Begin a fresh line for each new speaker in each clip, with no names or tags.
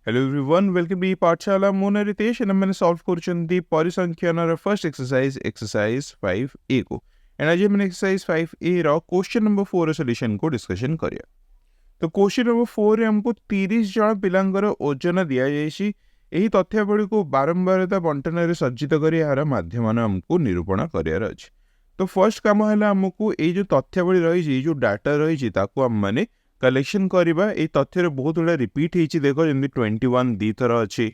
Hello everyone, welcome to पाठशाला। मो ना रितेश एंड मैंने सॉल्व करूछंती परिसंख्यानर फर्स्ट एक्सरसाइज 5A को। एंड आज मैंने एक्सरसाइज 5A रो क्वेश्चन नंबर 4 सॉल्यूशन को डिस्कशन करिया। तो क्वेश्चन नंबर 4 रे हमको 30 जन पिलांकर ओजन दिया जायछि। एही तथ्यावली को बारंबारता बंटन रे सज्जित करी यार माध्यम हमको निरूपण करियार अछि। तो फर्स्ट काम है हमको ए जो तथ्यावली रही जो डाटा रही ताको हम माने कलेक्शन करबा। ए तथ्य बहुत गुड़ा रिपीट होइछि। देखो जमी 21 दी थर अच्छी,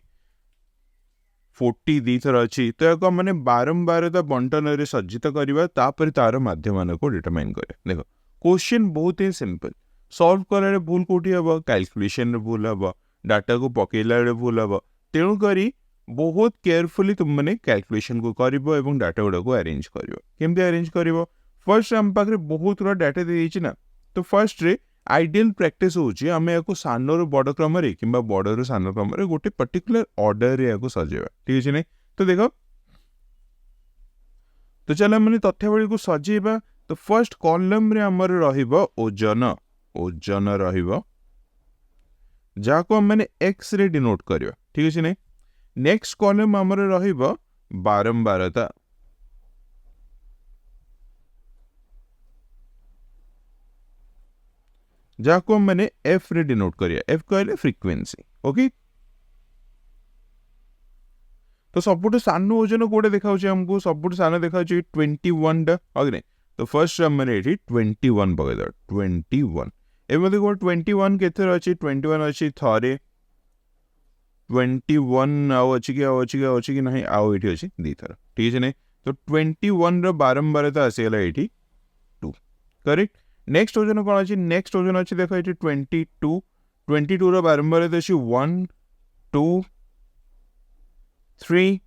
40 दी थर अच्छी। तो या माने बारंबारता बंटन रे सज्जित करबा तापर तार माध्यम को डिटरमाइन करे। देखो क्वेश्चन बहुत ही सिंपल। सॉल्व करे भूल कोठी हबो, कैलकुलेशन रे भूल हबो, डाटा को पकेला रे भूल हबो। तेणु करी बहुत केयरफुली तुम माने कैलकुलेशन को करिवो एवं डाटा गुडा को अरेंज करिवो। केमते अरेंज करिवो? फर्स्ट हम पाखरे बहुत गुड़ा डाटा दे देछि ना। तो फर्स्ट रे आइडियल प्रैक्टिस होची आमे याको सानोर बड़ क्रम रे किंबा बड़र सान क्रम रे गोटे पर्टिकुलर ऑर्डर रे याको सजेबा। ठीक अछि नै? तो देखो, तो चला माने तथ्यावली को सजेबा। तो फर्स्ट कॉलम रे हमर रहिबो ओजन। ओजन रहिबो जाको हम माने x रे डिनोट करबा। ठीक अछि नै? नेक्स्ट कॉलम हमर रहिबो बारंबारता, जाको हम माने f रे डिनोट करिया। f कहले फ्रीक्वेंसी। ओके, तो सबुठ सान ओजन कोडे देखा हमको? सबुठ सान देखा 21 टा। अगे तो फर्स्ट हम माने एठी 21 पकेदा। 21 एमे देखो 21 केथर अछि? 21 अछि थरे। 21 आउ अछि कि नहीं आउ एठी अछि दी थर। ठीक अछि नै? तो 21 रो बारंबारता आसीला एठी 2। करेक्ट। नेक्स्ट ओजन कोन अछि? नेक्स्ट ओजन अछि देखो एठी 22। 22 रो बारंबारता अछि 1 2 3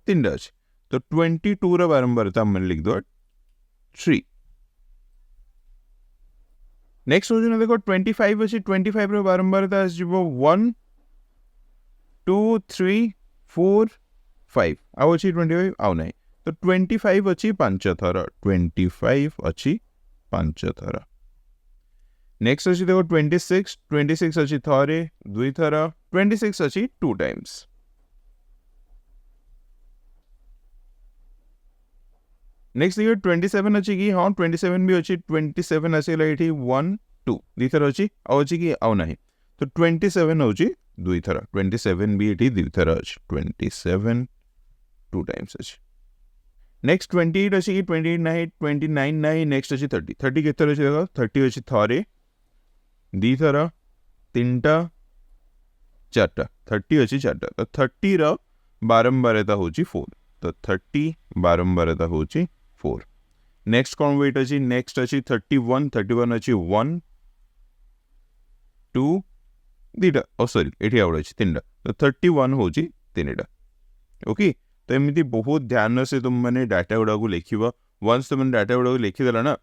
3 अछि। तो 22 रो बारंबारता हम लिख दो 3। नेक्स्ट ओजन देखो 25 अछि। 25 रो बारंबारता आसीबो 1 2 3 4 5 आउ अछि 25 आउ नहीं। तो 25 अछि 5 थर। 25 अछि 5 थर। नेक्स्ट अछि देखो 26। 26 अछि थरे 2 थर। 26 अछि 2 टाइम्स। नेक्स्ट देखो 27 अछि कि? हाँ 27 भी अछि। 27 आसीला एठी 1 2 दी थर अछि आउ अछि कि आउ नहीं। तो 27 होछि 2 थर। 27 भी एठी 2 थर अछि। 27 2 टाइम्स अछि। नेक्स्ट 28 अछि कि? 28 नहीं। 29 नहीं। नेक्स्ट अछि 30। 30 केतर अछि देखो? 30 अछि थरे 2 थर 3 टा 4 टा। 30 अछि 4 टा। तो 30 रो बारंबारता होछि 4। तो 30 बारंबारता होछि 4। नेक्स्ट कौन वेट अछि? नेक्स्ट अछि 31। 31 अछि 1 2 दीटा ओ सॉरी एठी आउट अछि 3 टा। तो 31 होछि 3 टा। ओके, तो एमिति बहुत ध्यान से तुम माने डाटा गुडा को लिखिबो। वंस तुम डाटा गुडा को लिखि देला ना,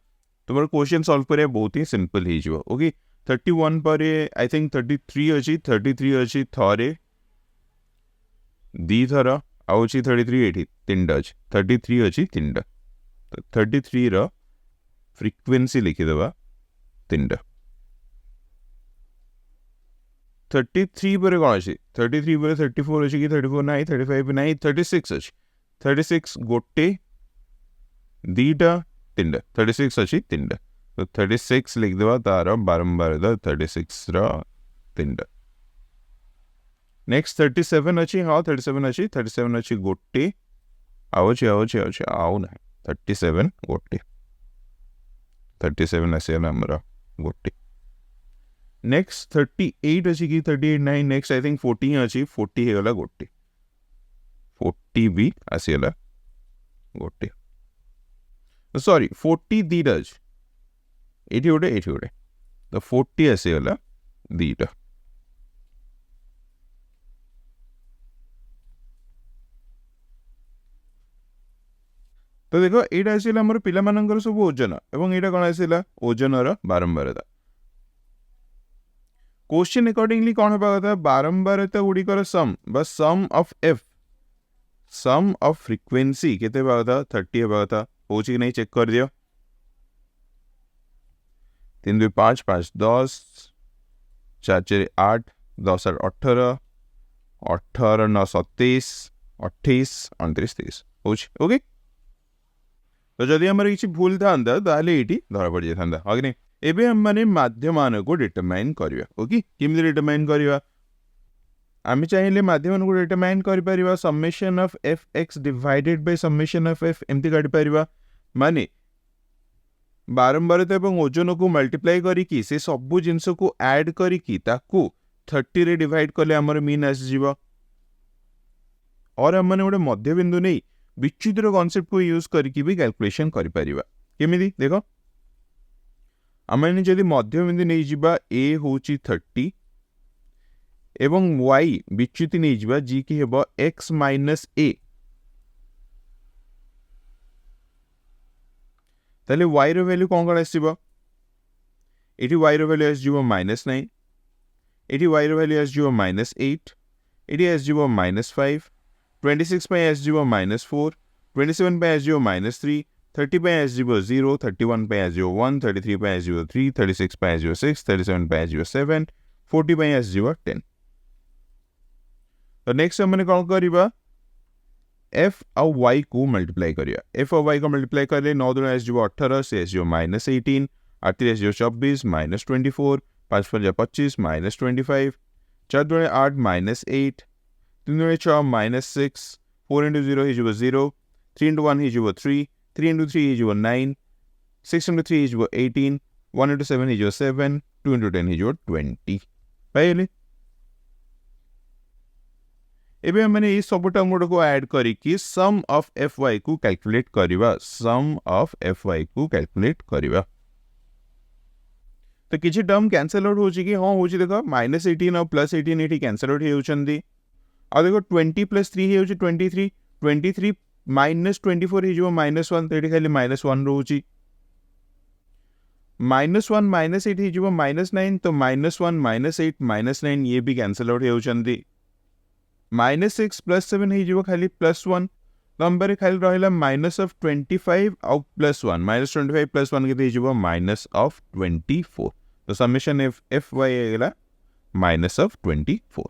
तुम्हारा क्वेश्चन सॉल्व करे बहुत ही सिंपल ही जिवो। ओके, 31 पर आई थिंक 33 अछि। 33 अछि थरे 2 थर आउ अछि 33 एठी 3 टा अछि। 33 अछि 3 टा। तो 33 रो फ्रीक्वेंसी लिखि देबा 3 टा। 33 पर कौन अछि? 33 पर 34 अछि कि? 34 नहीं। 35 नहीं। 36 अछि। 36 गोटे 2 टा 3 टा। 36 अछि 3 टा। तो 36 लिख देबा तार बारंबारता 36 रो 3 टा। नेक्स्ट 37 अछि। हाँ 37 अछि। 37 अछि गोटे आउ नहीं। 37 गोटे 37 आसे हमरा गोटे। नेक्स्ट 38 अछि कि? 38 नहीं। नेक्स्ट आई थिंक 40 अछि। 40 हे गला गोटे। 40 भी आसीला गोटे। सॉरी 40 दीटा अछि। एठी गोटे। तो 40 आसीला दीटा। तो देखो एटा आसीला हमर पिला मानकर सब ओजन एवं एटा कोन आसीला ओजनर बारंबारता। क्वेश्चन अकॉर्डिंगली कौन होगा कथा? बारंबारता गुड़िकर सम बस sum of f, sum of frequency केते होगा कथा? 30 होगा कथा। होची कि नहीं चेक कर दियो। 3 2 5 5 10 4 4 8 10 8 18 18 9 27 28 29 30 होची ओके। तो जदि हमर किछि भूल थांदा ताले एटी धरा पड़ जाथांदा हा कि नै। एबे हम माने माध्य मान को डिटरमाइन करिया ओके। केमि डिटरमाइन करिया आम चाहिए माध्यम को डिटरमाइन कर summation of F x divided by summation of F एमती काढ़ी पारिबा माने बारंबारता एवं ओजन को मल्टीप्लाई करिकी से सबु जिनस को ऐड करिकी ताकू 30 रे डिवाइड कले हमर मीन आसीजिवो। और हम माने गोटे मध्य बिंदु नहीं विच्युतिर कांसेप्ट को यूज करके भी कैलकुलेशन करि परिबा। केमिति देखो हम माने जदि मध्य बिंदु नहीं जिबा ए होची 30 एवं y विच्युति नहीं जिबा जी की हेबो x माइनस a ताले y रो वैल्यू कोन कोन आसीबो एठी y रो वैल्यू आसीबो -9 एठी y रो वैल्यू आसीबो -8 एठी आसीबो -5 26 पे आसीबो -4 27 पे आसीबो -3 30 पे आसीबो 0 31 पे आसीबो 1 33 पे आसीबो 3 36 पे आसीबो 6 37 पे आसीबो 7 40 पे आसीबो 10। तो नेक्स्ट हमने कौन करिबा f और y को मल्टीप्लाई करिया। f और y को मल्टीप्लाई करले 9 दुना आसीबो 18 से आसीबो -18 8 3 आसीबो 24 -24 5 5 25 -25 4 दुना 8 -8 3 दुना 6 -6 4 into 0 हिजिबो 0 3 into 1 हिजिबो 3 3 into 3 हिजिबो 9 6 into 3 हिजिबो 18 1 into 7 हिजिबो 7 2 into 10 हिजिबो 20 पाइले। एबे हमने ये सब टर्म को ऐड करिकी सम ऑफ एफ वाई को कैलकुलेट करिवा। सम ऑफ एफ वाई को कैलकुलेट करिवा तो किछि टर्म कैंसल आउट होची कि हां होची देखो -18 और +18 एठी कैंसल आउट हे होचंदी आ देखो 20 + 3 हे होची 23 23 -24 हे जो -1 तेठी खाली -1 रहूची -1 -8 हे जो -9 तो -1 -8 -9 ये भी कैंसल आउट हे होचंदी -6 +7 हो खाली +1 नंबर खाली रहा -25 और +1 -25 +1 के -24 तो समेशन एफ वाई आगला -24।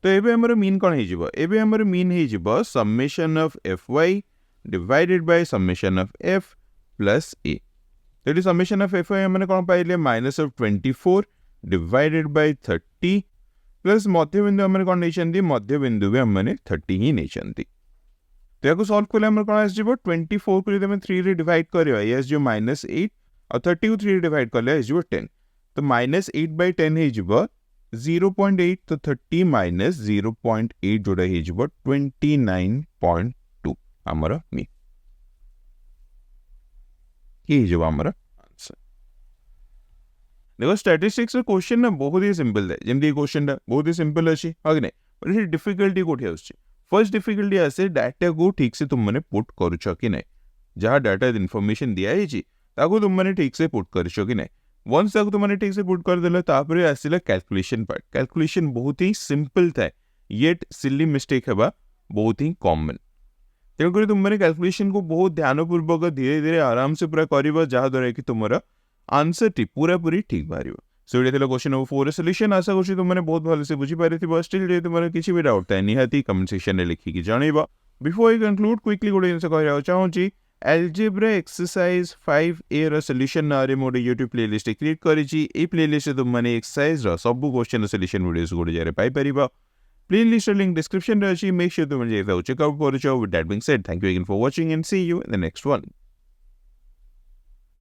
तो एबे हमर मीन कौन हो एबे हमर मीन हो summation of f y divided by summation of f plus a. तो समेशन ऑफ एफ वाई हमने कौन पाइले -24 डिवाइडेड बाय 30 प्लस मध्य बिंदु हमने कौन नहीं मध्य बिंदु भी हमने 30 ही नहीं। तो या सॉल्व कले हमर कौन आसीबो 24 को जब 3 रे डिवाइड करबा ये आसीबो -8 और 30 को 3 रे डिवाइड करले आसीबो 10 तो -8/10 हे जिवो 0.8 तो 30 माइनस 0.8 जोड़ा हे जिवो 29.2 हमर मी ये जो हमर आंसर। देखो स्टैटिस्टिक्स क्वेश्चन ना बहुत ही सिंपल है जेमती क्वेश्चन बहुत ही सिंपल अच्छी हाँ कि नहीं डिफिकल्टी कोठी आछी फर्स्ट डिफिकल्टी आसे डाटा को ठीक से तुम मैंने पुट करुछ कि नहीं जहाँ डाटा इनफॉरमेशन दिया है ताको तुम मैंने ठीक से पुट करुछ कि नहीं वंस ताको तुम मैंने ठीक से पुट कर देला तापरे आसिला कैलकुलेशन पार्ट कैलकुलेशन बहुत ही सिंपल था येट सिली मिस्टेक हेबा बहुत ही कॉमन तेणुक तुम मैंने कैलकुलेशन को बहुत ध्यानपूर्वक धीरे धीरे आराम से पूरा कर जहाँद्वारा कि तुम आंसर टी पूरा पूरी ठीक बाहर। सो ये क्वेश्चन नंबर 4 सॉल्यूशन आशा करूँ तुमने बहुत भल से बुझी पारि स्टिल जे तुम किसी भी डाउट था निहाती कमेंट सेक्शन में लिखिकी जनइब। बिफोर आई कंक्लूड क्विकली गोटे जिन कह चाहूँगी एल्जेब्रा एक्सरसाइज 5A रो सॉल्यूशन नारे मोटे यूट्यूब प्लेलिस्ट क्रिएट करी प्लेलिस्ट तुमने एक्सरसाइज सब क्वेश्चन सॉल्यूशन वीडियोस गोटे जगह पाई परिबा। प्लेलिस्ट लिंक डिस्क्रिप्शन रे अछि मेक श्योर तुम चेकआउट करूछ। With that being said thank you again for watching and see you in the next one.